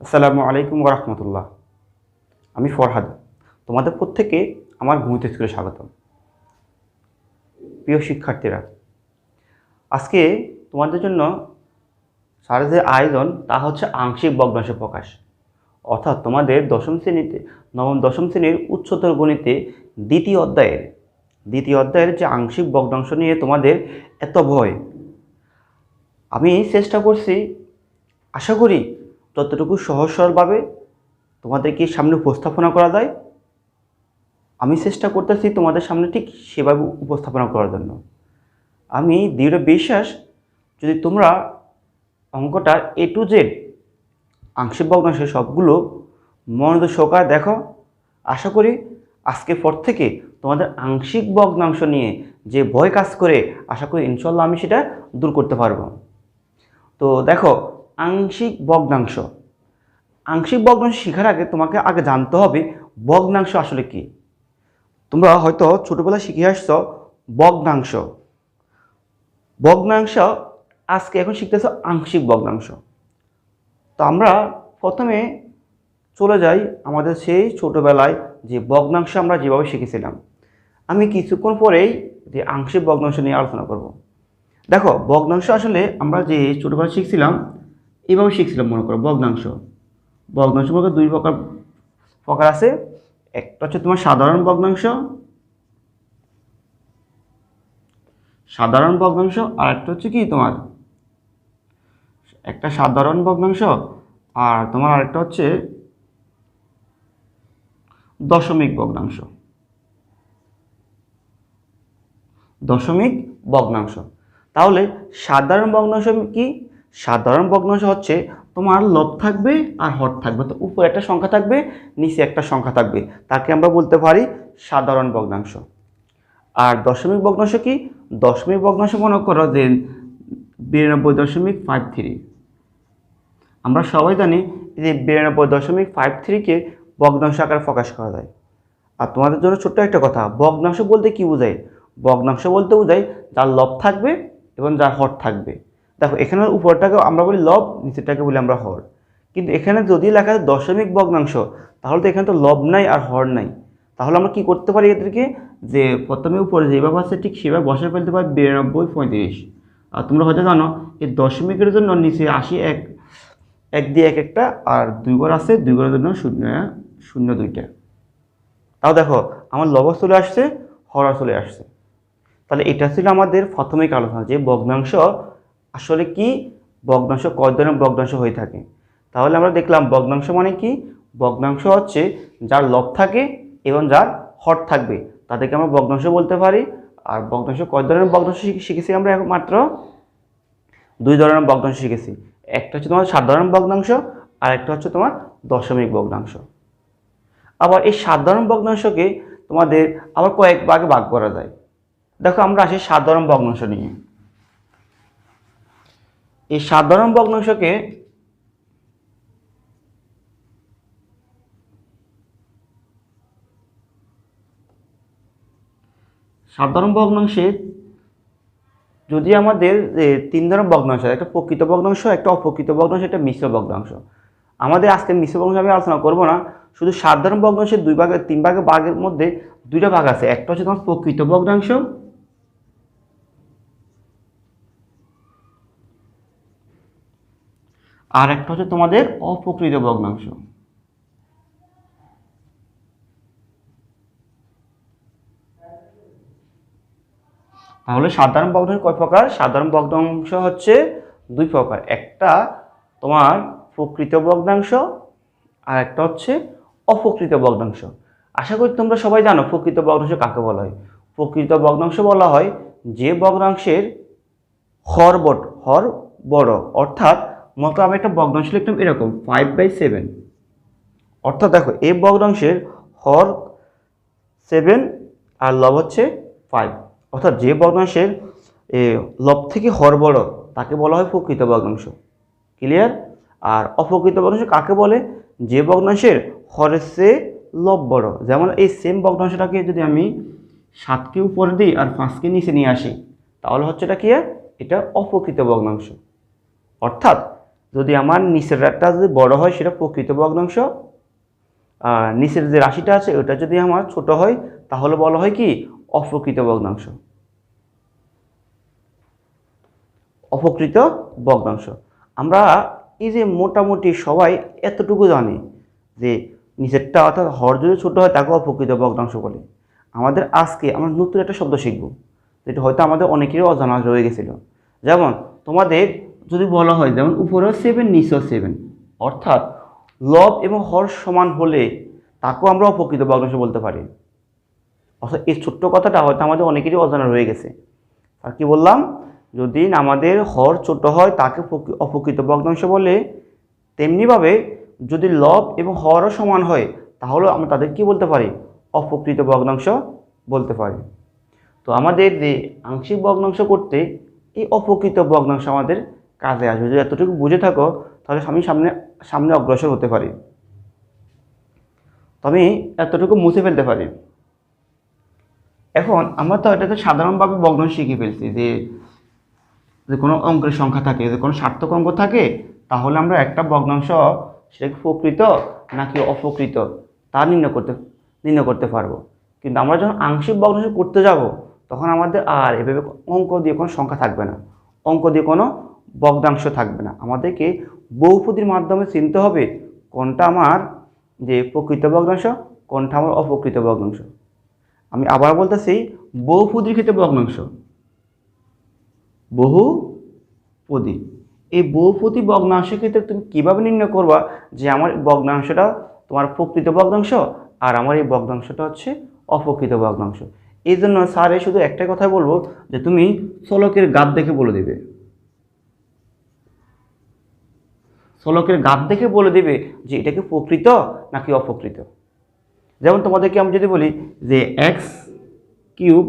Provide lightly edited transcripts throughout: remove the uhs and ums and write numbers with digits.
আসসালামু আলাইকুম ওরহমতুল্লাহ। আমি ফরহাদ। তোমাদের প্রত্যেককে আমার ভূমিত স্কুলে স্বাগতম। প্রিয় শিক্ষার্থীরা, আজকে তোমাদের জন্য স্যারের যে আয়োজন তা হচ্ছে আংশিক ভগ্নাংশ প্রকাশ। অর্থাৎ তোমাদের দশম শ্রেণীর উচ্চতর গণিতে দ্বিতীয় অধ্যায়ের যে আংশিক ভগ্নাংশ নিয়ে তোমাদের এত ভয়, আমি চেষ্টা করছি, আশা করি যতটুকু সহজ সরলভাবে তোমাদেরকে সামনে উপস্থাপনা করা যায়। আমি চেষ্টা করতেছি তোমাদের সামনে ঠিক সেভাবে উপস্থাপনা করার জন্য। আমি দৃঢ় বিশ্বাস, যদি তোমরা অঙ্কটা A to Z আংশিক ভগ্নাংশ সবগুলো মনোযোগ সহকারে দেখো, আশা করি আজকের পর থেকে তোমাদের আংশিক ভগ্নাংশ নিয়ে যে ভয় কাজ করে, আশা করি ইনশাল্লাহ আমি সেটা দূর করতে পারবো। তো দেখো, আংশিক ভগ্নাংশ শেখার আগে তোমাকে আগে জানতে হবে ভগ্নাংশ আসলে কি। তোমরা হয়তো ছোটবেলায় শিখে আসছো ভগ্নাংশ। আজকে এখন শিখতেছো আংশিক ভগ্নাংশ। তো আমরা প্রথমে চলে যাই আমাদের সেই ছোটবেলায় যে ভগ্নাংশ আমরা যেভাবে শিখেছিলাম। আমি কিছুক্ষণ পরেই যে আংশিক ভগ্নাংশ নিয়ে আলোচনা করব। দেখো, ভগ্নাংশ আসলে আমরা যে ছোটবেলায় শিখছিলাম এইভাবে শিখছিলাম। মনে করো ভগ্নাংশ মনে দুই প্রকার আছে। একটা হচ্ছে তোমার সাধারণ ভগ্নাংশ, আর একটা হচ্ছে কি তোমার একটা সাধারণ ভগ্নাংশ, আর তোমার আরেকটা হচ্ছে দশমিক ভগ্নাংশ। তাহলে সাধারণ ভগ্নাংশ কি? সাধারণ ভগ্নাংশ হচ্ছে তোমার লব থাকবে আর হর থাকবে। তো উপরে একটা সংখ্যা থাকবে, নিচে একটা সংখ্যা থাকবে, তাকে আমরা বলতে পারি সাধারণ ভগ্নাংশ। আর দশমিক ভগ্নাংশ কি? দশমিক ভগ্নাংশ মনে করো যে 92.53। আমরা সবাই জানি যে 92.53কে ভগ্নাংশ আকারে প্রকাশ করা যায়। আর তোমাদের জন্য ছোট্ট একটা কথা, ভগ্নাংশ বলতে কি বোঝায়? ভগ্নাংশ বলতে বোঝায় যার লব থাকবে এবং যার হর থাকবে। দেখো, এখানে উপরটাকে আমরা বলি লব, নিচেরটাকে বলি আমরা হর। কিন্তু এখানে যদি লেখা আছে দশমিক ভগ্নাংশ, তাহলে তো এখানে তো লব নাই আর হর নাই। তাহলে আমরা কি করতে পারি এদেরকে, যে প্রথমে উপরে যেভাবে আছে ঠিক সেভাবে বসে ফেলতে পারি 92.35। আর তোমরা হয়তো জানো এই দশমিকের জন্য নিচে 80 এক দিয়ে এক একটা, আর দুই ঘর আছে, দুই ঘরের জন্য শূন্য শূন্য দুইটা। তাও দেখো, আমার লব চলে আসছে, হর চলে আসছে। তাহলে এটা ছিল আমাদের প্রাথমিক আলোচনা যে ভগ্নাংশ আসলে কি, ভগ্নাংশ কয় ধরনের ভগ্নাংশ হয়ে থাকে। তাহলে আমরা দেখলাম ভগ্নাংশ মানে কি? ভগ্নাংশ হচ্ছে যার লব থাকে এবং যার হর থাকবে, তাদেরকে আমরা ভগ্নাংশ বলতে পারি। আর ভগ্নাংশ কয় ধরনের ভগ্নাংশ শিখেছি আমরা এখন মাত্র দুই ধরনের ভগ্নাংশ শিখেছি। একটা হচ্ছে তোমার সাধারণ ভগ্নাংশ, আর একটা হচ্ছে তোমার দশমিক ভগ্নাংশ। আবার এই সাধারণ ভগ্নাংশকে তোমাদের আবার কয়েক ভাগে ভাগ করা যায়। দেখো, আমরা আসি সাধারণ ভগ্নাংশ নিয়ে। এই সাধারণ ভগ্নাংশকে সাধারণ ভগ্নাংশে যদি আমাদের তিন ধরনের ভগ্নাংশ, একটা প্রকৃত ভগ্নাংশ, একটা অপ্রকৃত ভগ্নাংশ, একটা মিশ্র ভগ্নাংশ। আমাদের আজকে মিশ্র ভগ্নাংশ আমি আলোচনা করবো না, শুধু সাধারণ ভগ্নাংশের ভাগের মধ্যে দুইটা ভাগ আছে। একটা হচ্ছে তোমার প্রকৃত ভগ্নাংশ, আর একটা হচ্ছে তোমাদের অপ্রকৃত ভগ্নাংশ। তাহলে সাধারণ ভগ্নাংশ কয় প্রকার? সাধারণ ভগ্নাংশ হচ্ছে দুই প্রকার। একটা তোমার প্রকৃত ভগ্নাংশ, আর একটা হচ্ছে অপ্রকৃত ভগ্নাংশ। আশা করি তোমরা সবাই জানো প্রকৃত ভগ্নাংশ কাকে বলা হয়। প্রকৃত ভগ্নাংশ বলা হয় যে ভগ্নাংশের হর বড়। অর্থাৎ মতো আমি একটা ভগ্নাংশ লিখলাম এরকম 5/7। অর্থাৎ দেখো, এই ভগ্নাংশের হর 7 আর লব হচ্ছে 5। অর্থাৎ যে ভগ্নাংশের লব থেকে হর বড় তাকে বলা হয় প্রকৃত ভগ্নাংশ। ক্লিয়ার? আর অপ্রকৃত ভগ্নাংশ কাকে বলে? যে ভগ্নাংশের হরের চেয়ে লব বড়। যেমন এই সেম ভগ্নাংশটাকে যদি আমি 7কে উপরে দিই আর 5কে নিচে নিয়ে আসি, তাহলে হচ্ছে এটা কি? এটা অপ্রকৃত ভগ্নাংশ। অর্থাৎ যদি আমার নিচের রাশিটা যদি বড় হয় সেটা প্রকৃত ভগ্নাংশ, আর নিচের যে রাশিটা আছে ওটা যদি আমার ছোট হয় তাহলে বলা হয় কি অপ্রকৃত ভগ্নাংশ। অপ্রকৃত ভগ্নাংশ। আমরা এই যে মোটামুটি সবাই এতটুকু জানি যে নিচেরটা অর্থাৎ হর যদি ছোট হয় তাকে অপ্রকৃত ভগ্নাংশ বলে। আমাদের আজকে আমরা নতুন একটা শব্দ শিখব যেটা হয়তো আমাদের অনেকেরই অজানা রয়ে গেছিল। যেমন তোমাদের যদি বলা হয় যেমন উপরেও 7 নিচেও 7, অর্থাৎ লব এবং হর সমান হলে তাকেও আমরা অপ্রকৃত ভগ্নাংশ বলতে পারি। অর্থাৎ এই ছোট্ট কথাটা হয়তো আমাদের অনেকেরই অজানা রয়ে গেছে। আর কি বললাম, যদি আমাদের হর ছোট হয় তাকে অপ্রকৃত ভগ্নাংশ বলে, তেমনিভাবে যদি লব এবং হরও সমান হয় তাহলে আমরা তাদের কি বলতে পারি অপ্রকৃত ভগ্নাংশ বলতে পারি। তো আমাদের যে আংশিক ভগ্নাংশ করতে এই অপ্রকৃত ভগ্নাংশ আমাদের কাজে আসবে। যদি এতটুকু বুঝে থাকো তাহলে আমি সামনে সামনে অগ্রসর হতে পারি, তো আমি এতটুকু মুছে ফেলতে পারি। এখন আমরা তো এটাতে সাধারণভাবে ভগ্নাংশ শিখে ফেলছি যে যে কোনো অঙ্কের সংখ্যা থাকে, যে কোনো সার্থক অঙ্ক থাকে তাহলে আমরা একটা ভগ্নাংশ সেটাকে প্রকৃত নাকি অপ্রকৃত তা নির্ণয় করতে পারবো। কিন্তু আমরা যখন আংশিক ভগ্নাংশ করতে যাব তখন আমাদের আর এভাবে অঙ্ক দিয়ে কোনো সংখ্যা থাকবে না, অঙ্ক দিয়ে কোনো ভগ্নাংশ থাকবে না। আমাদেরকে বহুপদীর মাধ্যমে চিনতে হবে কোনটা আমার যে প্রকৃত ভগ্নাংশ, কোনটা আমার অপ্রকৃত ভগ্নাংশ। আমি আবার বলতেছি, বহুপদীর ক্ষেত্রে ভগ্নাংশ, বহুপদী, এই বহুপদী ভগ্নাংশের ক্ষেত্রে তুমি কীভাবে নির্ণয় করবা যে আমার ভগ্নাংশটা তোমার প্রকৃত ভগ্নাংশ আর আমার এই ভগ্নাংশটা হচ্ছে অপ্রকৃত ভগ্নাংশ। এই জন্য স্যারে শুধু একটাই কথা বলবো যে তুমি চলকের গাত দেখে বলে দেবে, চলকের গাত দেখে বলে দেবে যে এটাকে প্রকৃত নাকি অপ্রকৃত। যেমন তোমাদেরকে আমি যদি বলি যে এক্স কিউব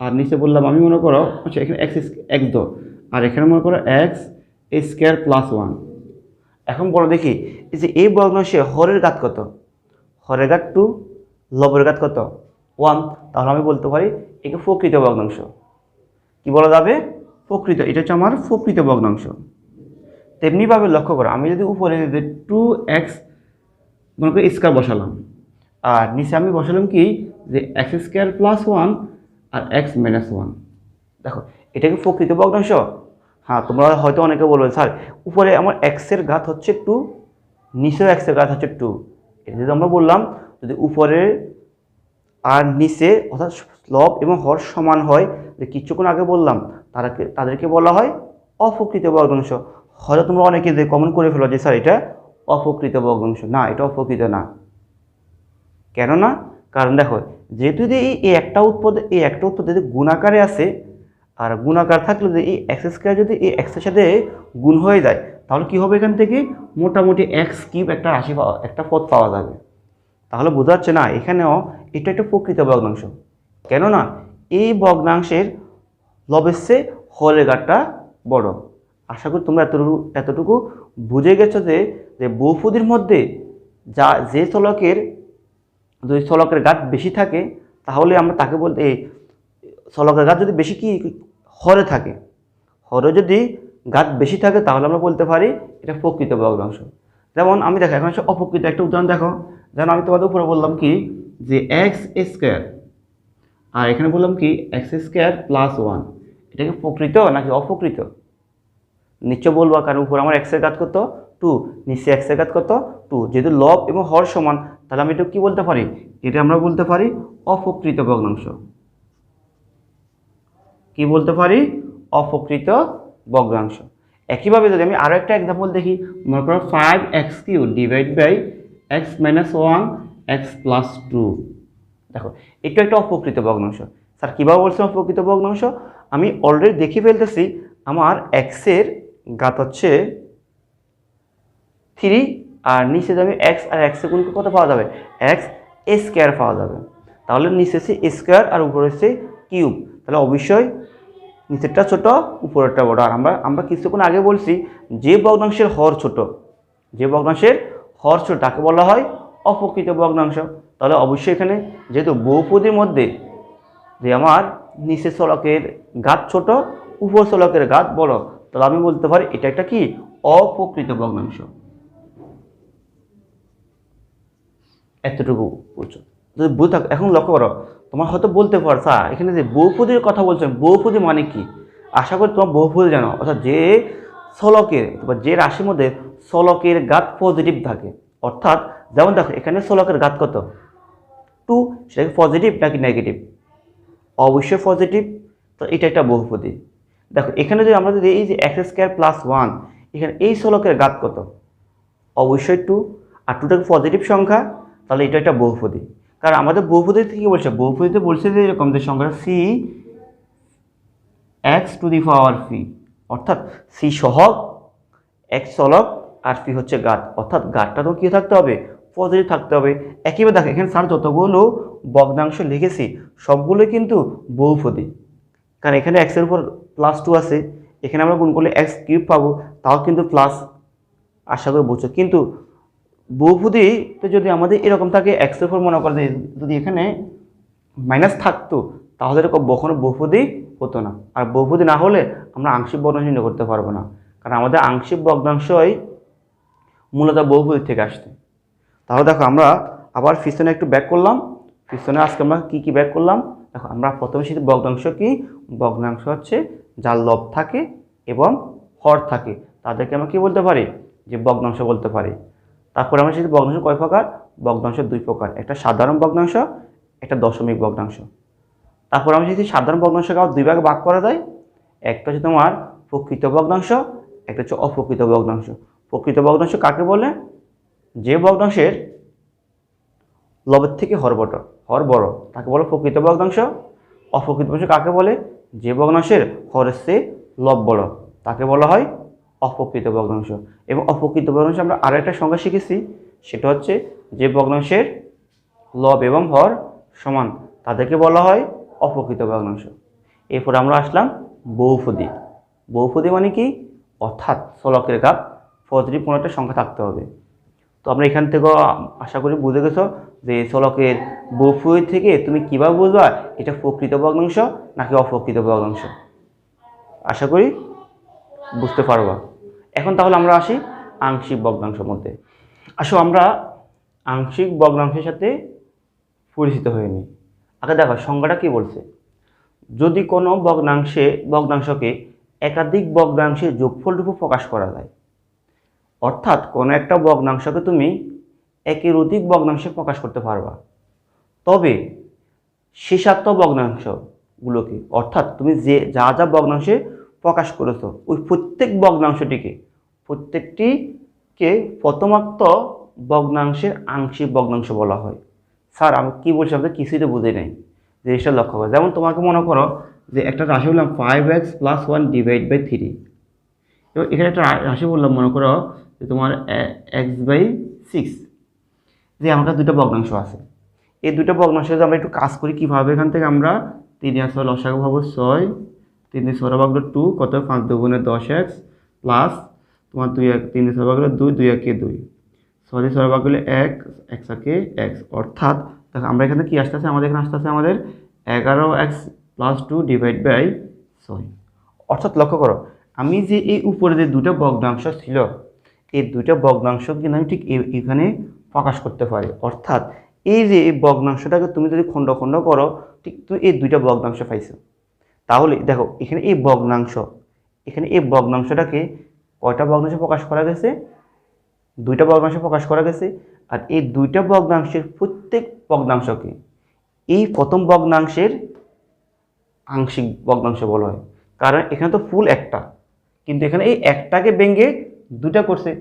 আর নিচে বললাম আমি মনে করো আচ্ছা এখানে এক্স ধর আর এখানে মনে করো এক্স স্কোয়ার প্লাস 1। এখন বলো দেখি এই যে এই ভগ্নাংশে হরের ঘাত কত, হরের ঘাত 2, লবের ঘাত কত 1, তাহলে আমি বলতে পারি একে প্রকৃত ভগ্নাংশ। কি বলা যাবে প্রকৃত, এটা হচ্ছে আমার প্রকৃত ভগ্নাংশ। তেমনিভাবে লক্ষ্য করো আমি যদি উপরে 2x মনে করি স্কোয়ার বসালাম আর নিচে আমি বসালাম কি যে এক্স স্কোয়ার প্লাস 1 আর এক্স মাইনাস 1, দেখো এটা কি প্রকৃত ভগ্নাংশ? হ্যাঁ, তোমরা হয়তো অনেকে বলবে স্যার উপরে আমার এক্সের ঘাত হচ্ছে 2, নিচেও এক্সের ঘাত হচ্ছে 2। এটা যদি আমরা বললাম যদি উপরে আর নিচে অর্থাৎ লব এবং হর সমান হয়, যে কিছুক্ষণ আগে বললাম তাদেরকে বলা হয় অপ্রকৃত ভগ্নাংশ। হয়তো তোমরা অনেকে যে কমেন্ট করে ফেলো যে স্যার এটা অপ্রকৃত ভগ্নাংশ। না, এটা অপ্রকৃত না। কেন না? কারণ দেখো যেহেতু যদি এই একটা উৎপাদ যদি গুণাকারে আছে আর গুণাকার থাকলে যদি এই এক্স স্কোয়ার যদি এই এক্সের সাথে গুণ হয়ে যায় তাহলে কি হবে এখান থেকে মোটামুটি এক্স কিউব একটা রাশি একটা পদ পাওয়া যাবে। তাহলে বোঝা যাচ্ছে না এখানেও এটা একটা প্রকৃত ভগ্নাংশ। কেননা এই ভগ্নাংশের লবের চেয়ে হরের ঘাতটা বড়। আশা করি তোমরা এতটুকু বুঝে গেছো যে বহুপদীর মধ্যে যে চলকের যদি চলকের ঘাত বেশি থাকে তাহলে আমরা তাকে বলতে এই চলকের ঘাত যদি বেশি কি হরে থাকে, হরে যদি ঘাত বেশি থাকে তাহলে আমরা বলতে পারি এটা প্রকৃত ভগ্নাংশ। যেমন আমি দেখো এখন হচ্ছে অপ্রকৃত একটা উদাহরণ দেখো। যেমন আমি তোমাদের উপরে বললাম কি যে এক্স স্কোয়ার আর এখানে বললাম কি এক্স স্কোয়ার প্লাস 1, এটা কি প্রকৃত নাকি অপ্রকৃত? নিশ্চয় বলবো, কারণ উপরে আমার এক্সের ঘাত কত 2, নিচে এক্সের ঘাত কত 2। যেহেতু লব এবং হর সমান তাহলে আমি এটা কি বলতে পারি, এটা আমরা বলতে পারি অপ্রকৃত ভগ্নাংশ। কি বলতে পারি? অপ্রকৃত ভগ্নাংশ। একইভাবে যদি আমি আরও একটা এক্সাম্পল দেখি, মনে করো 5x³ divide by x minus 1 x plus 2। দেখো এটা একটা অপ্রকৃত ভগ্নাংশ। স্যার কীভাবে বলছেন অপ্রকৃত ভগ্নাংশ? আমি অলরেডি দেখে ফেলতেছি আমার এক্সের ঘাত হচ্ছে 3 আর নিচে যাবে এক্স আর এক্সের গুণকে কত পাওয়া যাবে এক্স স্কোয়ার পাওয়া যাবে। তাহলে নিচে হচ্ছে স্কোয়ার আর উপরে হচ্ছে কিউব, তাহলে অবশ্যই নিচেরটা ছোট উপরেরটা বড়। আর আমরা কিছুক্ষণ আগে বলছি যে ভগ্নাংশের হর ছোট, যে ভগ্নাংশের হর ছোট তাকে বলা হয় অপ্রকৃত ভগ্নাংশ। তাহলে অবশ্যই এখানে যেহেতু বহুপদীর মধ্যে যে আমার নিচের চলকের ঘাত ছোট উপর চলকের ঘাত বড়, তাহলে আমি বলতে পারি এটা একটা কি অপ্রকৃত ভগ্নাংশ। এতটুকু বুঝছো? যদি বুঝে থাকো, এখন লক্ষ্য করো, তোমার হয়তো বলতে পারছা এখানে যে বহুপদীর কথা বলছেন, বহুপদী মানে কি? আশা করি তোমার বহুপদী জানো, অর্থাৎ যে ষোলকের বা যে রাশির মধ্যে ষোলকের ঘাত পজিটিভ থাকে, অর্থাৎ যেমন দেখো এখানে ষোলকের ঘাত কত, 2, সেটা পজিটিভ নাকি নেগেটিভ? অবশ্যই পজিটিভ। তো এটা একটা বহুপদী। দেখো এখানে যদি আমরা যদি এই যে x² + 1, এখানে এই ষোলকের ঘাত কত? অবশ্যই 2, আর 2টা পজিটিভ সংখ্যা, তাহলে এটা একটা বহুপদী। কারণ আমাদের বহুপদী থেকে বলছে, বহুপদীতে বলছে যে এরকম যে সংখ্যাটা cx⁵, অর্থাৎ c সহগ, x চলক, আর p হচ্ছে ঘাত, অর্থাৎ ঘাতটা তো কি থাকতে হবে? পজিটিভ থাকতে হবে। একইভাবে দেখো এখানে স্যার যতগুলো ভগ্নাংশ লিখেছি সবগুলোই কিন্তু বহুপদী, কারণ এখানে x এর উপর +2 আছে, এখানে আমরা গুণ করলে x³ পাবো, তাও কিন্তু প্লাস। আশা করি বুঝছো। কিন্তু বহুপদীতে যদি আমাদের এরকম থাকে x এর উপর মনে করে যদি এখানে মাইনাস থাকতো, তাহলে এরকম কখনো বহুপদী হতো না। আর বহুপদী না হলে আমরা আংশিক ভগ্নাংশ নির্ণয় করতে পারবো না, কারণ আমাদের আংশিক ভগ্নাংশই মূলত বহুপদী থেকে আসছে। তাহলে দেখো আমরা আবার পিছনে একটু ব্যাক করলাম। পিছনে আজকে আমরা কি ব্যাক করলাম? দেখো আমরা প্রথমে শিখি ভগ্নাংশ কি। ভগ্নাংশ হচ্ছে যার লব থাকে এবং হর থাকে, তাদেরকে আমরা কি বলতে পারি? যে ভগ্নাংশ বলতে পারি। তারপরে আমরা শিখি ভগ্নাংশ কয় প্রকার? ভগ্নাংশ 2 প্রকার, একটা সাধারণ ভগ্নাংশ, একটা দশমিক ভগ্নাংশ। তারপর আমরা শিখি সাধারণ ভগ্নাংশকে আবার 2 ভাগে ভাগ করা যায়, একটা হচ্ছে তোমার প্রকৃত ভগ্নাংশ, একটা হচ্ছে অপ্রকৃত ভগ্নাংশ। প্রকৃত ভগ্নাংশ কাকে বলে? যে ভগ্নাংশের লবের থেকে হর বড় তাকে বলে প্রকৃত ভগ্নাংশ। অপ্রকৃত ভগ্নাংশ কাকে বলে? যে ভগ্নাংশের হরের চেয়ে লব বড় তাকে বলা হয় অপ্রকৃত ভগ্নাংশ। এবং অপ্রকৃত ভগ্নাংশ আমরা আরেকটা সংখ্যা শিখেছি, সেটা হচ্ছে যে ভগ্নাংশের লব এবং হর সমান তাদেরকে বলা হয় অপ্রকৃত ভগ্নাংশ। এরপর আমরা আসলাম বহুপদী। বহুপদী মানে কি? অর্থাৎ ষোলকের ঘাত পজিটিভ কোনো একটা সংখ্যা থাকতে হবে। তো আমরা এখান থেকেও আশা করি বুঝে গেছো যে ষোলকের বহুপদী থেকে তুমি কীভাবে বুঝবা এটা প্রকৃত ভগ্নাংশ নাকি অপ্রকৃত ভগ্নাংশ। আশা করি বুঝতে পারবা। এখন তাহলে আমরা আসি আংশিক ভগ্নাংশের মধ্যে। আসো আমরা আংশিক ভগ্নাংশের সাথে পরিচিত হয়ে নিই। আগে দেখো সংজ্ঞাটা কি বলছে। যদি কোনো ভগ্নাংশকে একাধিক ভগ্নাংশের যোগফল রূপে প্রকাশ করা যায়, অর্থাৎ কোনো একটা ভগ্নাংশকে তুমি একের অধিক ভগ্নাংশে প্রকাশ করতে পারবা, তবে শেষাত্মক ভগ্নাংশগুলোকে, অর্থাৎ তুমি যা ভগ্নাংশে প্রকাশ করেছো ওই প্রত্যেকটিকে প্রথমাত্ম ভগ্নাংশের আংশিক ভগ্নাংশ বলা হয়। স্যার আমি কী বলছি আমাদের কিছুই তো বুঝে নেই, জিনিসটা লক্ষ্য করো। যেমন তোমাকে মনে করো যে একটা রাশি বললাম 5x+1/3, এবং এখানে একটা রাশি বললাম মনে করো যে তোমার x/6, যে আমার কাছে দুটো ভগ্নাংশ আছে। এই দুটো ভগ্নাংশ যদি আমরা একটু কাজ করি কীভাবে, এখান থেকে আমরা 3 আর 6 লসাগু পাবো 6, 3 দিয়ে 6 ভাগ 2 কত, 5 2 10x প্লাস তোমার 3 দিয়ে 6 ভাগ 2, 2 একে 2, 6 দিয়ে 6 ভাগ 1, x একে x, অর্থাৎ দেখো আমরা এখানে কি আসতেছে, আমাদের এখানে আসতেছে আমাদের 11x+2/6। অর্থাৎ লক্ষ্য করো আমি যে এই উপরে যে দুটো ভগ্নাংশ ছিল এই দুটো ভগ্নাংশ কিন্তু আমি ঠিক এখানে প্রকাশ করতে পারি। অর্থাৎ এই যে এই ভগ্নাংশটাকে তুমি যদি খণ্ড খণ্ড করো, ঠিক তুমি এই দুইটা ভগ্নাংশ পাইছো। তাহলে দেখো এখানে এই ভগ্নাংশটাকে কয়টা ভগ্নাংশে প্রকাশ করা গেছে? দুইটা ভগ্নাংশে প্রকাশ করা গেছে। আর এই দুইটা ভগ্নাংশের প্রত্যেক ভগ্নাংশকে এই প্রথম ভগ্নাংশের আংশিক ভগ্নাংশ বলা হয়, কারণ এখানে তো ফুল একটা, কিন্তু এখানে এই একটাকে ভেঙে দুটা করছে,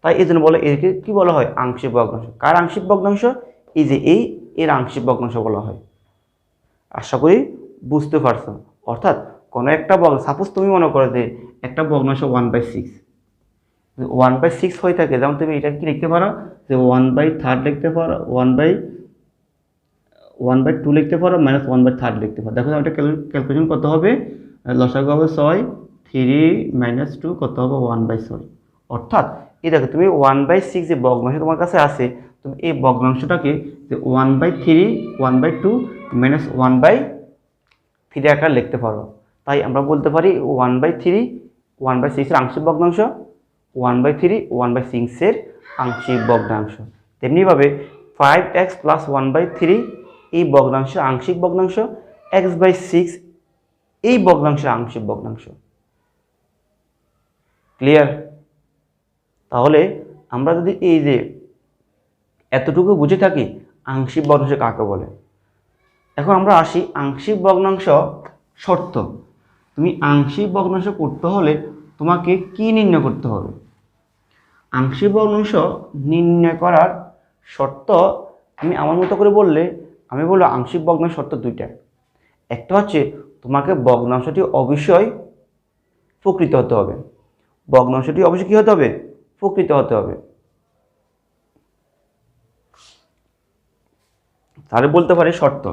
তাই এই জন্য বলে একে কি বলা হয়? আংশিক ভগ্নাংশ। কার আংশিক ভগ্নাংশ? এই যে এর আংশিক ভগ্নাংশ বলা হয়। আশা করি বুঝতে পারছো। অর্থাৎ কোনো একটা সাপোজ তুমি মনে করো যে একটা ভগ্নাংশ 1/6, 1/6 হয়ে থাকে, যেমন তুমি এটা কি লিখতে পারো যে 1/3 লিখতে পারো, 1/2 লিখতে পারো, -1/3 লিখতে পারো। দেখো এটা ক্যালকুলেশন কত হবে, লসাগু হবে 6, 3 - 2 কত হবে 1/6। অর্থাৎ এই দেখো তুমি 1/6 যে ভগ্নাংশ তোমার কাছে আছে, তুমি এই ভগ্নাংশটাকে যে 1/3, 1/2 -1/3 আকার লিখতে পারো। তাই আমরা বলতে পারি 1/3 1/6 আংশিক ভগ্নাংশ, 1/3 1/6 আংশিক ভগ্নাংশ। তেমনিভাবে 5x + 1/3 এই ভগ্নাংশের আংশিক ভগ্নাংশ, x/6 এই ভগ্নাংশের আংশিক ভগ্নাংশ। ক্লিয়ার? তাহলে আমরা যদি এই যে এতটুকু বুঝে থাকি আংশিক ভগ্নাংশ কাকে বলে। এখন আমরা আসি আংশিক ভগ্নাংশ শর্ত। তুমি আংশিক ভগ্নাংশ করতে হলে তোমাকে কি নির্ণয় করতে হবে? আংশিক ভগ্নাংশ নির্ণয় করার শর্ত আমি আমার মতো করে বললে আমি বলবো আংশিক ভগ্নাংশ শর্ত দুইটা। একটা হচ্ছে তোমাকে ভগ্নাংশটি অবশ্যই প্রকৃত হতে হবে। ভগ্নাংশটি অবশ্যই কী হতে হবে? প্রকৃত হতে হবে। তাহলে বলতে পারি শর্ত।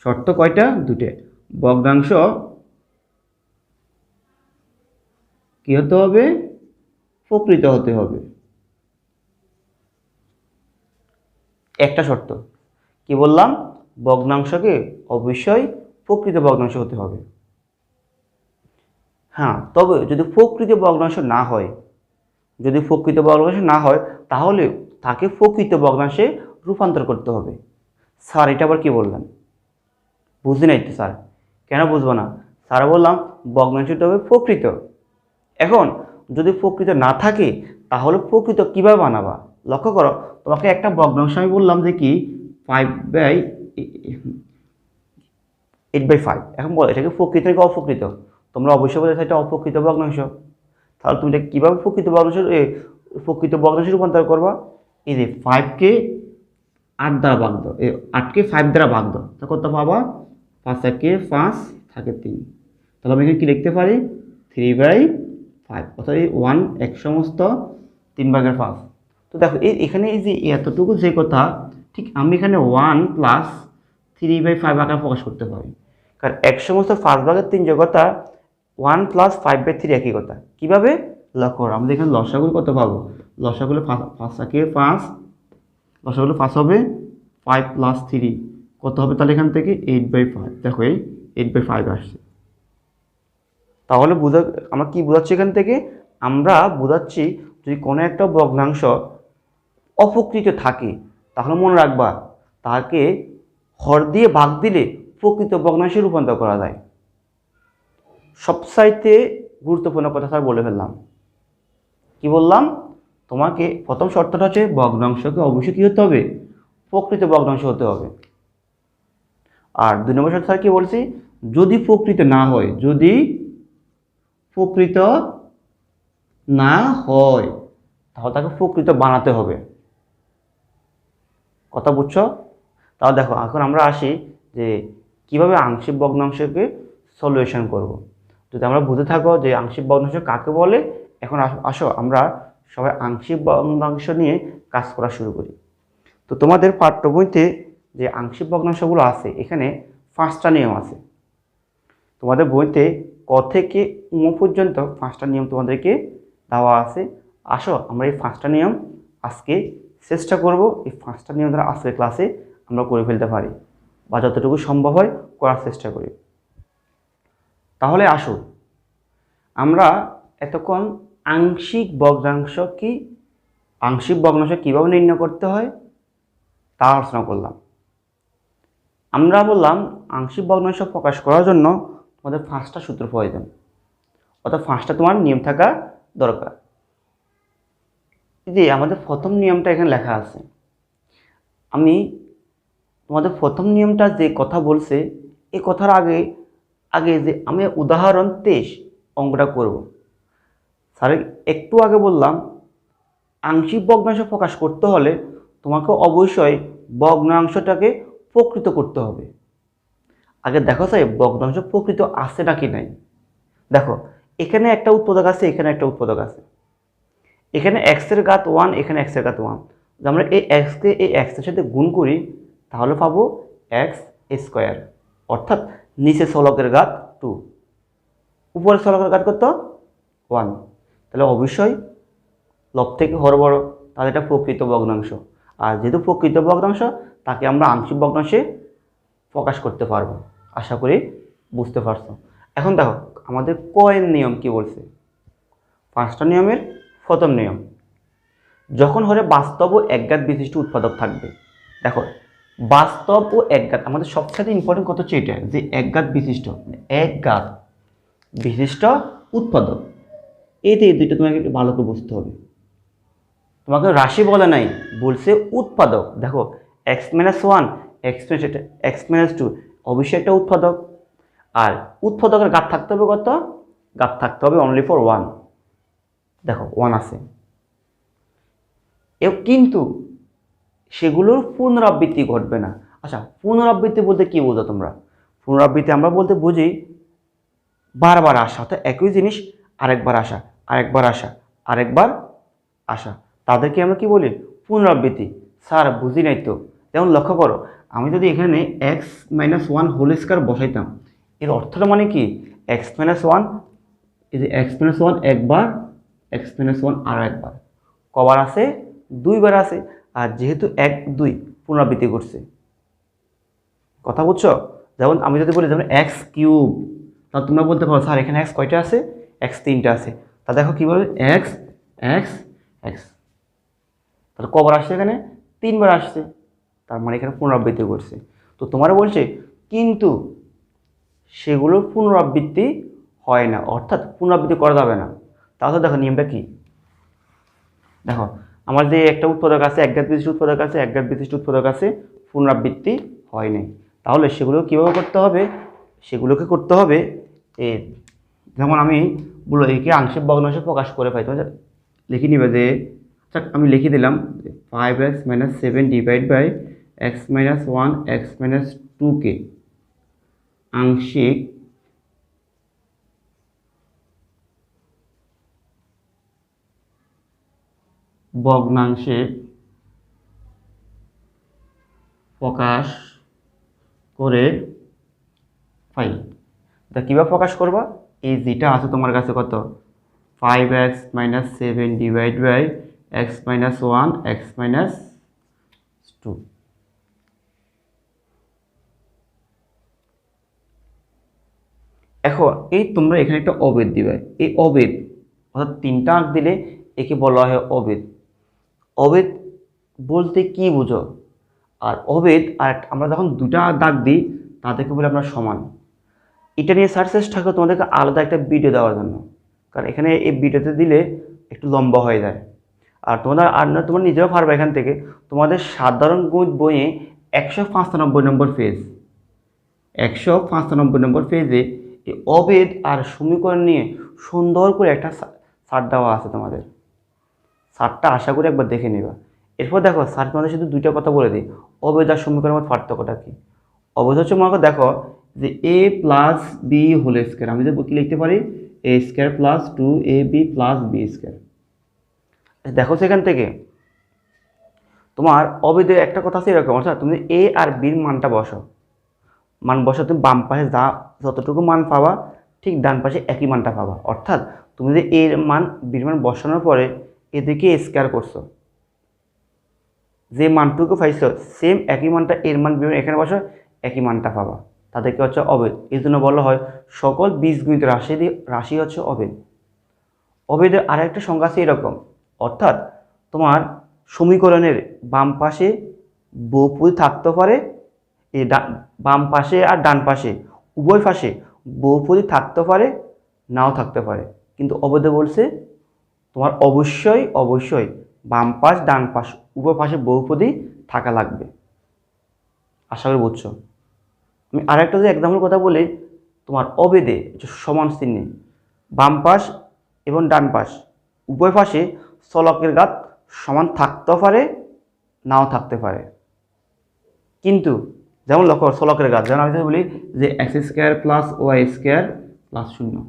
শর্ত কয়টা? দুটো। ভগ্নাংশ কি হতে হবে? প্রকৃত হতে হবে। একটা শর্ত কি বললাম? ভগ্নাংশকে অবশ্যই প্রকৃত ভগ্নাংশ হতে হবে। হ্যাঁ, তবে যদি প্রকৃত ভগ্নাংশ না হয়, তাহলে তাকে প্রকৃত ভগ্নাংশে রূপান্তর করতে হবে। স্যার এটা আবার কি বললেন? বুঝি নাই তো স্যার। কেন বুঝবো না? স্যার বললাম ভগ্নাংশটা হবে প্রকৃত। এখন যদি প্রকৃত না থাকে তাহলে প্রকৃত কীভাবে বানাবা? লক্ষ্য করো, তোমাকে একটা ভগ্নাংশ আমি বললাম যে কি 5/8/5। এখন বলো এটাকে প্রকৃত নাকি অপ্রকৃত? তোমরা অবশ্যই বলে এটা অপ্রকৃত ভগ্নাংশ। তাহলে তুমি এটা কীভাবে প্রকৃত ভগ্নাংশে রূপান্তর করবা? এই যে 5কে 8 দ্বারা ভাগ দাও, 8কে 5 দ্বারা ভাগ দাও, তা কত পাবা? 5 × 5 থাকে 3। তাহলে আমি এখানে কী লিখতে পারি? 3/5, অর্থাৎ এই 1 এক সমস্ত 3/5। তো দেখো এখানে এই যে এতটুকু যে কথা, ঠিক আমি এখানে 1 + 3/5 আকারে প্রকাশ করতে পারি। কারণ এক সমস্ত 5/3 যে কথা, 1 + 5/3 একই কথা। কীভাবে? লক্ষ্য করো, আমাদের এখানে লসাগুলো কত পাবো? লসাগুলো 5 লসাগুলো 5 হবে, 5 + 3 কত হবে? তাহলে এখান থেকে 8/5। দেখো এই 8/5 আসছে। তাহলে আমরা কি বোঝাচ্ছি এখান থেকে? আমরা বোঝাচ্ছি যদি কোনো একটা ভগ্নাংশ অপ্রকৃত থাকে তাহলে মনে রাখবা তাকে হর দিয়ে ভাগ দিলে প্রকৃত ভগ্নাংশে রূপান্তর করা যায়। সবচাইতে গুরুত্বপূর্ণ কথা স্যার বলে ফেললাম। কি বললাম? তোমাকে প্রথম শর্তটা হচ্ছে ভগ্নাংশকে অবশ্যই কী হতে হবে? প্রকৃত ভগ্নাংশ হতে হবে। আর 2 নম্বর শর্ত স্যার কি বলছি? যদি প্রকৃত না হয়, তাহলে তাকে প্রকৃত বানাতে হবে। কথা বুঝছো? তাহলে দেখো এখন আমরা আসি যে কিভাবে আংশিক ভগ্নাংশকে সলিউশন করব। যদি আমরা বুঝে থাকো যে আংশিক ভগ্নাংশ কাকে বলে, এখন আসো আমরা সবাই আংশিক ভগ্নাংশ নিয়ে কাজ করা শুরু করি। তো তোমাদের পাঠ্য বইতে যে আংশিক ভগ্নাংশগুলো আছে এখানে 5টা নিয়ম আছে। তোমাদের বইতে ক থেকে ম পর্যন্ত 5টা নিয়ম তোমাদেরকে দেওয়া আছে। আসো আমরা এই 5টা নিয়ম আজকে চেষ্টা করব এই 5টা নিয়ম দ্বারা আজকের ক্লাসে আমরা করে ফেলতে পারি বা যতটুকু সম্ভব হয় করার চেষ্টা করি। তাহলে আসো আমরা এতক্ষণ আংশিক ভগ্নাংশ কীভাবে নির্ণয় করতে হয় তা আলোচনা করলাম। আমরা বললাম আংশিক ভগ্নাংশ প্রকাশ করার জন্য তোমাদের 5টা সূত্র প্রয়োজন, অর্থাৎ 5টা তোমার নিয়ম থাকা দরকার। যে আমাদের প্রথম নিয়মটা এখানে লেখা আছে, আমি তোমাদের প্রথম নিয়মটা যে কথা বলছে এই কথার আগে যে আমি উদাহরণ 23 অঙ্কটা করব। স্যার একটু আগে বললাম আংশিক ভগ্নাংশ প্রকাশ করতে হলে তোমাকে অবশ্যই ভগ্নাংশটাকে প্রকৃত করতে হবে। আগে দেখো স্যার ভগ্নাংশ প্রকৃত আছে নাকি নাই। দেখো এখানে একটা উৎপাদক আছে, এখানে একটা উৎপাদক আছে, এখানে x-এর ঘাত 1, এখানে x-এর ঘাত 1। যদি আমরা এই x-কে এই x-এর সাথে গুণ করি তাহলে পাবো x², অর্থাৎ নিচে চলকের ঘাত 2, উপরে চলকের ঘাত কত? 1। তাহলে অবশ্যই লব থেকে হর বড়, তাহলে এটা প্রকৃত ভগ্নাংশ। আর যেহেতু প্রকৃত ভগ্নাংশ তাকে আমরা আংশিক ভগ্নাংশে প্রকাশ করতে পারবো। আশা করি বুঝতে পারছো। এখন দেখো আমাদের কয়ের নিয়ম কি বলছে, পাঁচটা নিয়মের প্রথম নিয়ম, যখন হলে বাস্তব ও একঘাত বিশিষ্ট উৎপাদক থাকবে। দেখো বাস্তব ও একঘাত আমাদের সবচেয়ে ইম্পর্টেন্ট কথা হচ্ছে এটা, যে একঘাত বিশিষ্ট, একঘাত বিশিষ্ট উৎপাদক, এই দুইটা তোমাকে একটু ভালো করে বুঝতে হবে। তোমাকে রাশি বলে নাই, বলছে উৎপাদক। দেখো x-1 x-2 অবশ্যই একটা উৎপাদক, আর উৎপাদকের ঘাত থাকতে হবে কত, ঘাত থাকতে হবে অনলি ফর 1। দেখো 1 আছে, কিন্তু সেগুলোর পুনরাবৃত্তি ঘটবে না। আচ্ছা পুনরাবৃত্তি বলতে কি বোঝো তোমরা? পুনরাবৃত্তি আমরা বলতে বুঝি বারবার আসা, অর্থাৎ একই জিনিস আরেকবার আসা, আরেকবার আসা, আরেকবার আসা, তাদেরকে আমরা কি বলি? পুনরাবৃত্তি। স্যার বুঝি নাই তো। যেমন লক্ষ্য করো, আমি যদি এখানে x-1 হোল স্কয়ার বসাইতাম, এর অর্থটা মানে কি, x-1 এই যে x-1 একবার, x-1 আরও একবার, কবার আছে? দুইবার আছে। আর যেহেতু 1 2 পুনরাবৃত্তি করছে, কথা বুঝছো? যেমন আমি যদি বলি যেমন x কিউব, তাহলে তোমরা বলতে পারো স্যার এখানে x কয়টা আছে? x 3টা আছে। তা দেখো কীভাবে x x x, তাহলে কবার আসছে? এখানে 3বার আসছে, তার মানে এখানে পুনরাবৃত্তি করছে। তো তোমারা বলছে কিন্তু সেগুলোর পুনরাবৃত্তি হয় না, অর্থাৎ পুনরাবৃত্তি করা যাবে না। তাহলে দেখো নিয়মটা কি, দেখো আমার যে একটা উৎপাদক আছে, একঘাত বিশিষ্ট উৎপাদক আছে, একঘাত বিশিষ্ট উৎপাদক আছে, পুনরাবৃত্তি হয় নাই, তাহলে সেগুলো কীভাবে করতে হবে? সেগুলোকে করতে হবে যেমন আমি বলো একে আংশিক ভগ্নাংশে প্রকাশ করে পাই, তোমার লিখে নিবে যে আমি লিখে দিলাম 5x-7 ডিভাইড বাই x-1 x-2কে আংশিক ভগ্নাংশে প্রকাশ করে পাই। তা কীভাবে প্রকাশ করবা? এই যেটা আছে তোমার কাছে কত, 5x-7 divide by x-1 x-2। এখন এই তোমরা এখানে একটা অবেদ দিবে, এই অবেদ অর্থাৎ 3টা আঁক দিলে একে বলা হয় অবেদ। অবেদ বলতে কি বুঝো? আর অবেদ আর আমরা যখন 2টা দাগ দিই তাদেরকে বলে আমরা সমান। এটা নিয়ে স্যার চেষ্টা করো তোমাদেরকে আলাদা একটা ভিডিও দেওয়ার জন্য, কারণ এখানে এই ভিডিওতে দিলে একটু লম্বা হয়ে যায়। আর তোমরা নিজেরাও পারবে এখান থেকে, তোমাদের সাধারণ গণিত বইয়ে 195 নম্বর পেজ, 195 নম্বর পেজে এই অবেদ আর সমীকরণ নিয়ে সুন্দর করে একটা চার্ট দেওয়া আছে তোমাদের। চার্টটা আশা করি একবার দেখে নেবা। এরপর দেখো স্যার তোমাদের শুধু 2টা কথা বলে দিই, অবেদ আর সমীকরণের পার্থক্যটা কি। অবেদ হচ্ছে মনে করো দেখো যে a plus B whole square, আমি যদি কি লিখতে পারি a square plus 2ab plus B square. দেখো সেখান থেকে তোমার অবেদের একটা কথা আছে এরকম, অর্থাৎ তুমি a আর বির মানটা বসো, মান বসা তুমি বাম পাশে যতটুকু মান পাবা ঠিক ডান পাশে একই মানটা পাবা। অর্থাৎ তুমি যে এর মান বির মান বসানোর পরে এদিকে স্কয়ার করছো, যে মানটুকু পাইছো সেম একই মানটা এর মান বির এখানে বসো, একই মানটা পাবা। তাদেরকে হচ্ছে অবেদ। এই জন্য বলা হয় সকল বীজগণিত রাশি হচ্ছে অবেদ। অবেদের আরেকটা সংজ্ঞা আছে এরকম, অর্থাৎ তোমার সমীকরণের বাম পাশে বহুপদী থাকতে পারে, এই বাম পাশে আর ডান পাশে উভয় পাশে বহুপদী থাকতে পারে, নাও থাকতে পারে, কিন্তু অবেদে বলছে তোমার অবশ্যই বাম পাশ ডান পাশ উভয় পাশে বহুপদী থাকা লাগবে। আশা করি বুঝছো। আমি আরেকটা যদি এক্সাম্পল কথা বলি, তোমার অবেদে সমান চিহ্নে বাম পাশ এবং ডান পাশ উভয় পাশে চলকের ঘাত সমান থাকতে পারে, নাও থাকতে পারে। কিন্তু যেমন লক্ষ্য চলকের ঘাত, যেমন আমি বলি যে x square plus y square plus 0।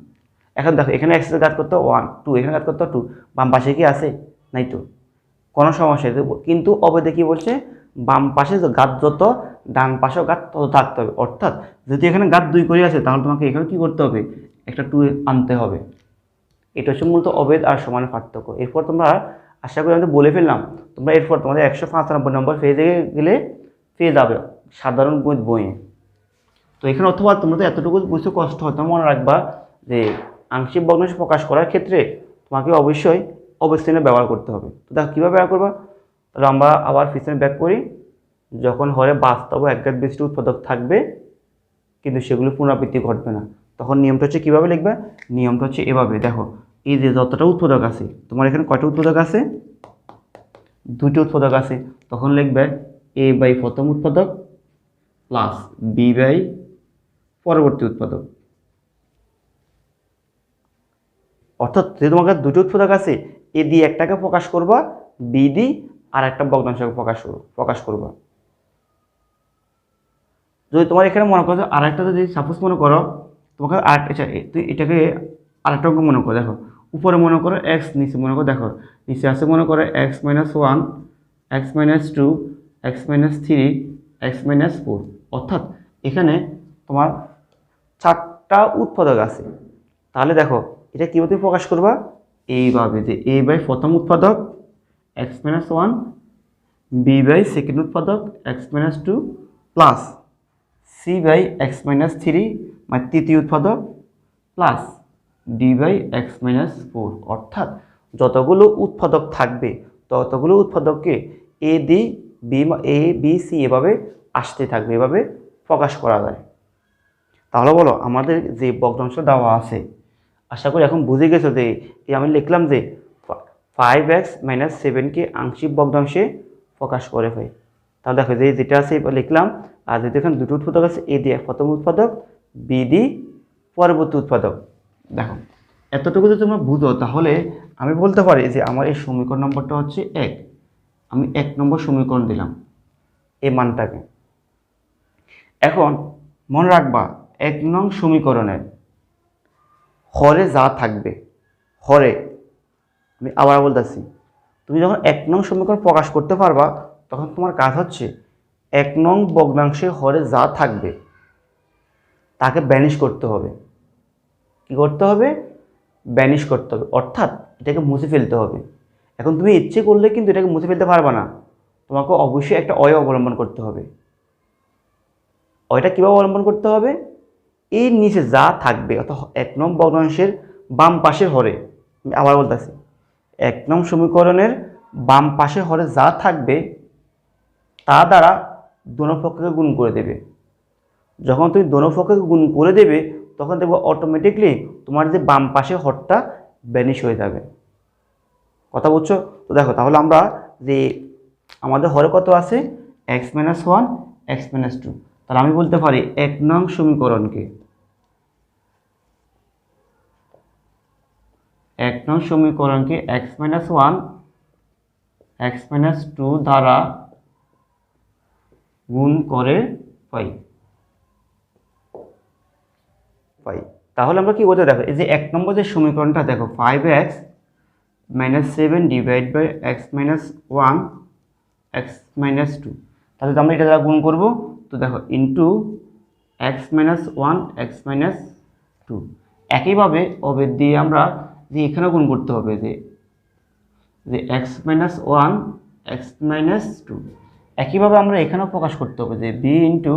এখন দেখো এখানে এক্স এর ঘাত করতে 1 2, এখানে ঘাত করতে 2, বাম পাশে কি আছে? নাই তো, কোনো সমস্যা নেই। কিন্তু অবেদে কি বলছে, বাম পাশে ঘাত যত ডান পাশেও ঘাত তত থাকতে হবে। অর্থাৎ যদি এখানে ঘাত 2 করে আছে তাহলে তোমাকে এখানে কি করতে হবে, একটা 2 আনতে হবে। এটা হচ্ছে মূলত অবেদ আর সমানের পার্থক্য। এরপর তোমরা আশা করি আমি বলে ফেললাম, তোমরা এরপর তোমাদের 195 নম্বর পেজে গেলে পেয়ে যাবে সাধারণ গণিত বইয়ে। তো এখানে অথবা তোমরা তো এতটুকু বুঝতে কষ্ট হয়, তোমরা মনে রাখবা যে আংশিক ভগ্নাংশ প্রকাশ করার ক্ষেত্রে তোমাকে অবশ্যই অবস্থানের ব্যবহার করতে হবে। তো দেখো কীভাবে ব্যবহার করবা, তাহলে আমরা আবার পিছনে ব্যাক করি। যখন হরে বাস্তব ও একঘাত বিশিষ্ট উৎপাদক থাকবে কিন্তু সেগুলো পুনরাবৃত্তি ঘটবে না, তখন নিয়মটা হচ্ছে কীভাবে লিখবে, নিয়মটা হচ্ছে এভাবে। দেখো এই যে যতটা উৎপাদক আছে, তোমার এখানে কয়টা উৎপাদক আছে, দুইটি উৎপাদক আছে, তখন লিখবে এ বাই প্রথম উৎপাদক প্লাস বি বাই পরবর্তী উৎপাদক। অর্থাৎ যদি তোমার কাছে দুটো উৎপাদক আছে, এ দিয়ে একটাকে প্রকাশ করবা, বি দি আর একটা ভগ্নাংশকে প্রকাশ করবা। যদি তোমার এখানে মনে করো আরেকটা, যদি সাপোজ মনে করো তোমাকে আরেকটা, তুই এটাকে আরেকটা অঙ্ক মনে করো। দেখো উপরে মনে করো এক্স, নিচে মনে করো, দেখো নিচে আছে মনে করো x minus one, x minus two, x minus three, x minus four. অর্থাৎ এখানে তোমার 4টা উৎপাদক আছে। তাহলে দেখো এটা কীভাবে তুমি প্রকাশ করবা, এইভাবে যে এ বাই প্রথম উৎপাদক x minus one, B by second উৎপাদক x minus two, plus C by x minus three মানে তৃতীয় উৎপাদক, plus D by x minus four. অর্থাৎ যতগুলো উৎপাদক থাকবে ততগুলো উৎপাদককে এ বি সি এভাবে আসতে থাকবে, এভাবে প্রকাশ করা যায়। তাহলে বলো আমাদের যে ভগ্নাংশ দেওয়া আছে, আশা করি এখন বুঝে গেছো যে আমি লিখলাম যে 5x মাইনাস 7কে আংশিক ভগ্নাংশে প্রকাশ করে হয়। তাহলে দেখো যে যেটা আছে লিখলাম, আর যেহেতু এখানে দুটো উৎপাদক আছে, এ দিয়ে প্রথম উৎপাদক, বি দি পরবর্তী উৎপাদক। দেখো এতটুকু যদি তোমরা বুঝো, তাহলে আমি বলতে পারি যে আমার এই সমীকরণ নম্বরটা হচ্ছে 1। আমি 1 নম্বর সমীকরণ দিলাম এই মানটাকে। এখন মনে রাখবা 1 নং সমীকরণের হরে যা থাকবে, হরে, আমি আবার বলতেছি, তুমি যখন 1 নং সমীকরণ প্রকাশ করতে পারবা, তখন তোমার কাজ হচ্ছে 1 নং ভগ্নাংশে হরে যা থাকবে তাকে ব্যানিশ করতে হবে। কি করতে হবে, ব্যানিশ করতে হবে, অর্থাৎ এটাকে মুছে ফেলতে হবে। এখন তুমি ইচ্ছে করলে কিন্তু এটাকে মুছে ফেলতে পারবে না, তোমাকে অবশ্যই একটা অয় অবলম্বন করতে হবে। অয়টা কীভাবে অবলম্বন করতে হবে, এর নিচে যা থাকবে, অর্থাৎ 1 নং ভগ্নাংশের বাম পাশের হরে, আমি আবার বলতেছি 1 নং সমীকরণের বাম পাশের হরে যা থাকবে তা দ্বারা দোনো পক্ষকে গুণ করে দেবে। যখন তুমি দোনো পক্ষকে গুণ করে দেবে, তখন দেখবো অটোমেটিকলি তোমার যে বাম পাশের হরটা ব্যানিশ হয়ে যাবে। কথা বুঝছো? তো দেখো তাহলে আমরা যে আমাদের হরে কত আছে, x minus one, x minus two. তাহলে আমি বলতে পারি 1 নং সমীকরণকে 1 নং সমীকরণকে x minus one, x minus two দ্বারা গুণ করে পাই। তাহলে আমরা কি বলতে, দেখো এই যে 1 নম্বর যে সমীকরণটা, দেখো 5x minus 7 divide by x minus one, x minus two. তাহলে আমরা এটা দ্বারা গুণ করবো, তো দেখো into x minus one, x minus two. একইভাবে অবেদ দিয়ে আমরা যে এখানেও গুণ করতে হবে, যে x minus one, x minus two. একইভাবে আমরা এখানেও প্রকাশ করতে হবে যে B into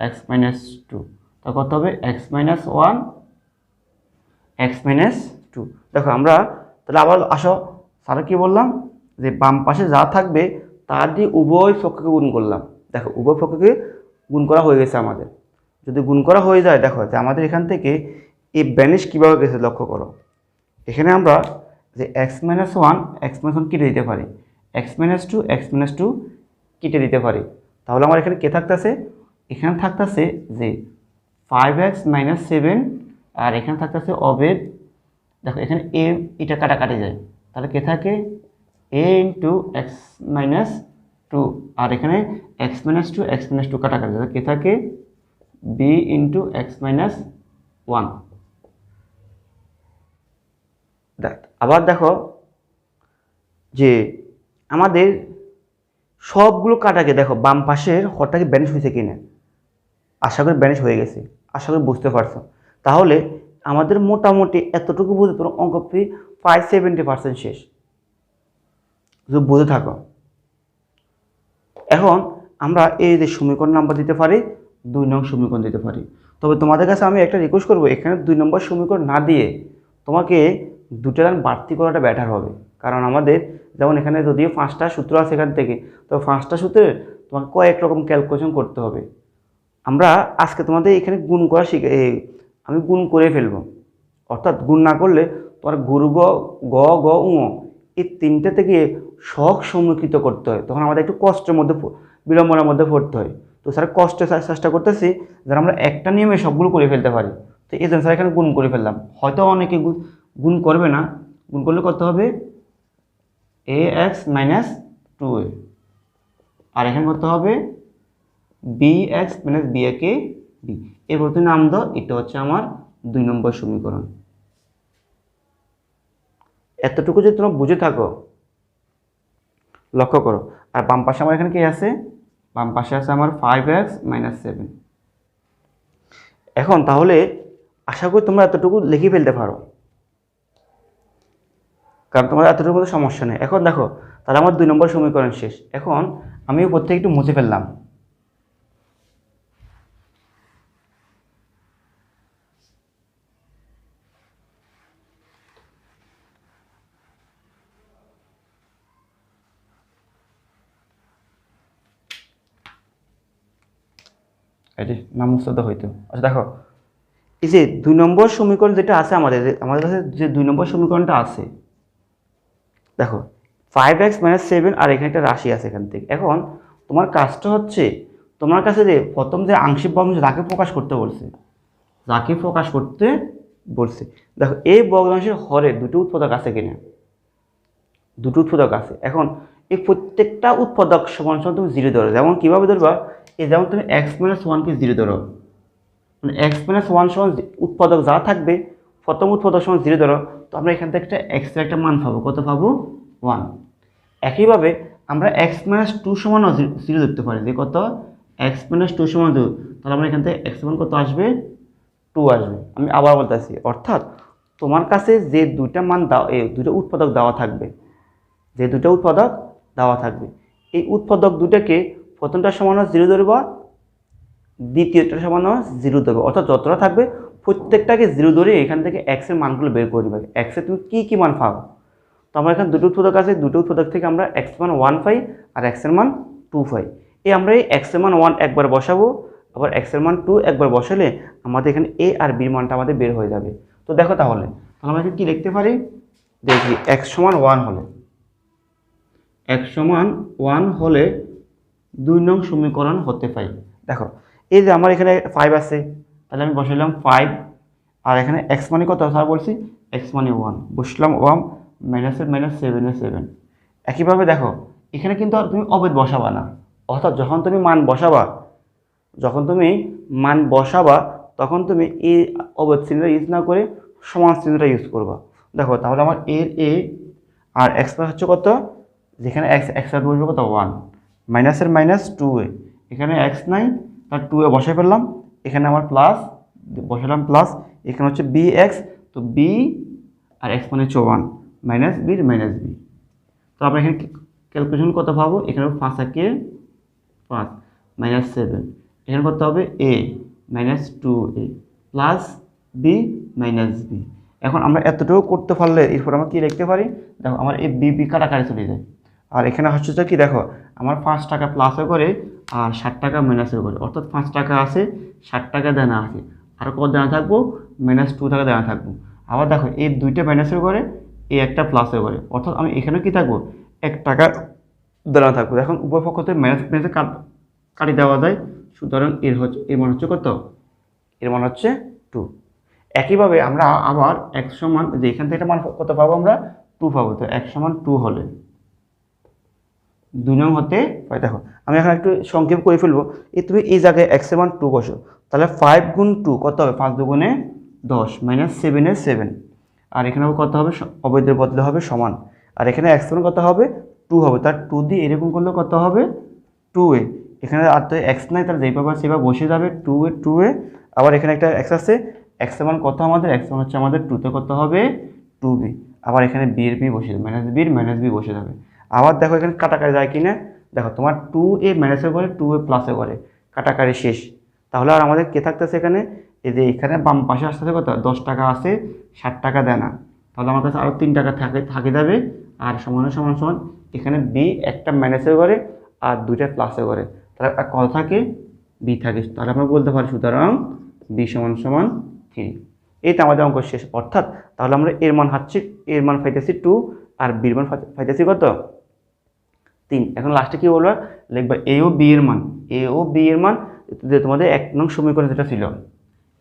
x minus two. তা কত হবে, x minus one, x minus two. দেখো আমরা তাহলে আবার আসো, স্যার কি বললাম, যে বাম পাশে যা থাকবে তার দিয়ে উভয় পক্ষকে গুণ করলাম। দেখো উভয় পক্ষকে গুণ করা হয়ে গেছে আমাদের। যদি গুণ করা হয়ে যায়, দেখো যে আমাদের এখান থেকে এই ব্যানিশ কীভাবে গেছে লক্ষ্য করো। এখানে আমরা যে x minus one, x minus one কেটে দিতে পারি, x minus two, x minus two কেটে দিতে পারি। তাহলে আমার এখানে কে থাকতেছে, এখানে থাকতেছে যে 5x মাইনাস 7, আর এখানে থাকতেছে অবেদ। দেখো এখানে এ এটা কাটাকাটি যায়, তাহলে কে থাকে A into x minus two, আর এখানে এক্স মাইনাস টু কাটাকাটি যায়, কে থাকে B into x minus one. আবার দেখো যে আমাদের সবগুলো কাটাকে, দেখো বাম পাশের হরটাকে ব্যানিশ হয়েছে কিনা, আশা করি ব্যানিশ হয়ে গেছে, আশা করি বুঝতে পারছো। তাহলে আমাদের মোটামুটি এতটুকু বুঝে তোমরা অঙ্ক প্রায় 70% শেষ, যদি বুঝে থাকো। এখন আমরা এই যে সমীকরণ নাম্বার দিতে পারি 2 নং সমীকরণ দিতে পারি। তবে তোমাদের কাছে আমি একটা রিকোয়েস্ট করবো, এখানে 2 নম্বর সমীকরণ না দিয়ে তোমাকে 2টা লাইন বাড়তি করাটা বেটার হবে। কারণ আমাদের যেমন এখানে যদিও 5টা সূত্র আছে এখান থেকে, তো 5টা সূত্রে তোমাকে কয়েক রকম ক্যালকুলেশন করতে হবে। আমরা আজকে তোমাদের এখানে গুণ করা আমি গুণ করে ফেলবো, অর্থাৎ গুণ না করলে তোমার গুরু গ গ গ উ এই 3টে থেকে শখ সম্মুখিত করতে হয়, তখন আমাদের একটু কষ্টের মধ্যে বিড়ম্বনার মধ্যে পড়তে হয়। তো স্যার কষ্টে চেষ্টা করতেছি যেন আমরা একটা নিয়মে সবগুলো করে ফেলতে পারি। তো এই জন্য স্যার এখানে গুণ করে ফেললাম। হয়তো অনেকে গুণ করবে না, গুণ করলে কত হবে ax - 2a, আর এখানে কত হবে bx - b কে b। এর প্রতি নাম দাও, এটা হচ্ছে আমার 2 নম্বর সমীকরণ। এতটুকু যদি তোমরা বুঝে থাকো, লক্ষ্য করো। আর বাম পাশে আমার এখানে কি আছে, বাম পাশে আছে আমার 5x - 7। এখন তাহলে আশা করি তোমরা এতটুকু লিখে ফেলতে পারো, কারণ তোমার এতটুকু মধ্যে সমস্যা নেই। এখন দেখো, তাহলে আমার 2 নম্বর সমীকরণ শেষ। এখন আমি উপর থেকে একটু মুছে ফেললাম। এটি নাম মুছতে হইতো। আচ্ছা দেখো, এই যে 2 নম্বর সমীকরণ যেটা আছে আমাদের কাছে যে 2 নম্বর সমীকরণটা আছে, দেখো 5x - 7 আর এখানে একটা রাশি আছে এখান থেকে। এখন তোমার কাজটা হচ্ছে, তোমার কাছে যে প্রথম যে আংশিক ভগ্নাংশ যাকে প্রকাশ করতে বলছে, দেখো এই ভগ্নাংশের হরে দুটো উৎপাদক আছে কিনা, দুটো উৎপাদক আছে। এখন এই প্রত্যেকটা উৎপাদক সমান সমান তুমি 0 ধরো। যেমন কীভাবে ধরবা, এই যেমন তুমি x - 1 কে 0 ধরো, মানে x - 1 সমান উৎপাদক যা থাকবে প্রথম উৎপাদক সমান 0 ধরো, তো আমরা এখান থেকে একটা x এর একটা মান পাবো, কত পাবো 1। একইভাবে আমরা x - 2 সমান 0 ধরতে পারি, যে কত x - 2 সমান 2, তাহলে আমরা এখান থেকে x সমান কত আসবে 2 আসবে। আমি আবার বলতেছি, অর্থাৎ তোমার কাছে যে দুইটা মান দাও, এই দুটো উৎপাদক দেওয়া থাকবে, এই উৎপাদক দুটাকে প্রথমটা সমান 0 ধরবা, দ্বিতীয়টা সমান 0 ধরবে, অর্থাৎ যতটা থাকবে প্রত্যেকটাকে 0 ধরে এখান থেকে x এর মানগুলো বের করে নেবে। x এর তুমি কী মান পাও, তো আমরা এখানে দুটো উৎপাদক আছে, দুটো উৎপাদক থেকে আমরা x এর মান 1 পাই আর x এর মান 2 পাই। আমরা এই x এর মান 1 একবার বসাবো, আবার x এর মান 2 একবার বসালে আমাদের এখানে a আর b এর মানটা আমাদের বের হয়ে যাবে। তো দেখো তাহলে আমরা এখানে কী লিখতে পারি, দেখি x সমান 1 হলে 2 নং সমীকরণ হতে পাই। দেখো এই যে আমার এখানে 5 আছে, তাহলে আমি বসাইলাম 5, আর এখানে x মানে কত স্যার বলছি, x মানে 1, বসলাম 1 -7 - 7। একইভাবে দেখো এখানে কিন্তু আর তুমি অবেদ বসাবা না, অর্থাৎ যখন তুমি মান বসাবা তখন তুমি এই অবেদ চিহ্নটা ইউজ না করে সমান চিহ্নটা ইউজ করবা। দেখো তাহলে আমার a আর x হচ্ছে কত, যেখানে x এর বসবে কত 1, মাইনাসের -2a, এখানে x নাই তার 2a বসাই ফেললাম, এখানে আমার প্লাস বসালাম প্লাস, এখানে হচ্ছে bx, তো b আর x মানে হচ্ছে 1 মাইনাস b -b। তো আমরা এখানে ক্যালকুলেশন কত পাবো, এখানে 5 একে 5 -7, এখানে কত হবে a -2a plus b -b। এখন আমরা এতটুকু করতে পারলে এরপর আমরা কি লিখতে পারি, দেখো আমার এই b কাটাকাটি চলে যায়, আর এখানে হচ্ছে যে কি, দেখো আমার 5 টাকা প্লাসও করে আর 60 টাকা মাইনাসও করে, অর্থাৎ 5 টাকা আছে 60 টাকা দেনা আছে, আর কত দেনা থাকবো -2 টাকা দেনা থাকবো। আবার দেখো এই দুইটা মাইনাসের করে, এই একটা প্লাসের করে, অর্থাৎ আমি এখানে কি থাকবো 1 টাকা দেনা থাকবো। এখন উভয় পক্ষ থেকে মাইনাসে কাটি দেওয়া যায়, সুতরাং এর মান হচ্ছে কত, এর মান হচ্ছে 2। একইভাবে আমরা আবার x সমান, যে এখান থেকে মান কত পাবো আমরা 2 পাবো, তো x সমান 2 হলে 2 নং হতে পারে। দেখো আমি এখন একটু সংক্ষেপ করে ফেলবো, তুমি এই জায়গায় x এর মান 2 বসো, তাহলে 5 গুণ 2 কত হবে, 5 দুগুণে 10 -7 এর 7, আর এখানে কত হবে, অবৈধের বদলে হবে সমান, আর এখানে x এর মান কত হবে 2 হবে, তার 2 দিয়ে এরকম করলে কত হবে 2a, এখানে আর তো x নাই, তাহলে যেই পাবা সেভাবে বসে যাবে 2a। আবার এখানে একটা x আছে, x এর মান কত আমাদের, x মান হচ্ছে আমাদের 2 তে কত হবে 2b, আবার এখানে b এর b বসে যাবে, -b বসে যাবে। আবার দেখো এখানে কাটাকাটি যায় কিনা, দেখো তোমার 2a মাইনাসের ঘরে 2a প্লাসের ঘরে কাটাকাটি শেষ। তাহলে আর আমাদের কে থাকতেছে এখানে, এই যে এখানে বাম পাশে আসতেছে কত 10 টাকা আছে, 60 টাকা দেয় না, তাহলে আমার কাছে আরও 3 টাকা থাকে যাবে। আর সমান সমান সমান এখানে বি একটা মাইনাসের ঘরে আর দুইটা প্লাসের ঘরে, তাহলে একটা কত থাকে বি থাকে। তাহলে আমরা বলতে পারি সুতরাং বি সমান সমান 3। এই তো আমাদের অঙ্ক শেষ। অর্থাৎ তাহলে আমরা এর মান হাচ্ছি, এর মান পাইতেছি 2 আর বির মান পাইতেছি কত 3। এখন লাস্টে কি বলবো, লিখবা এ ও বি এর মান, এ ও বি এর মান যে তোমাদের 1 নং সমীকরণ যেটা ছিল,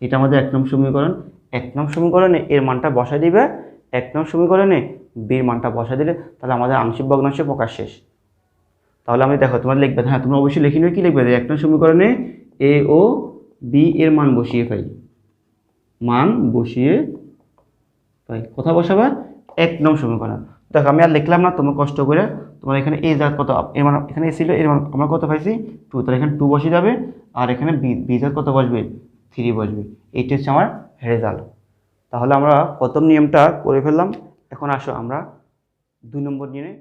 এটা আমাদের 1 নং সমীকরণ। 1 নং সমীকরণে এর মানটা বসাই দিবে, 1 নং সমীকরণে বির মানটা বসাই দিলে তাহলে আমাদের আংশিক ভগ্নাংশের প্রকাশ শেষ। তাহলে আমি দেখো তোমার লিখবে, হ্যাঁ তুমি অবশ্যই লিখে নিবে, কি লিখবে 1 নং সমীকরণে এ ও বি এর মান বসিয়ে পাই, মান বসিয়ে পাই কোথায় বসাবে 1 নং সমীকরণ। দেখো আমি আর লিখলাম না, তোমার কষ্ট করে তোমার এখানে এ জাত কত, এর মান এখানে এ ছিল, এর মান আমরা কত পাইছি 2, তাহলে এখানে 2 বসিয়ে যাবে আর এখানে বি জাত কত বসবে 3 বসবে। এইটা হচ্ছে আমার রেজাল্ট। তাহলে আমরা প্রথম নিয়মটা করে ফেললাম। এখন আসো আমরা 2 নম্বর নিয়ে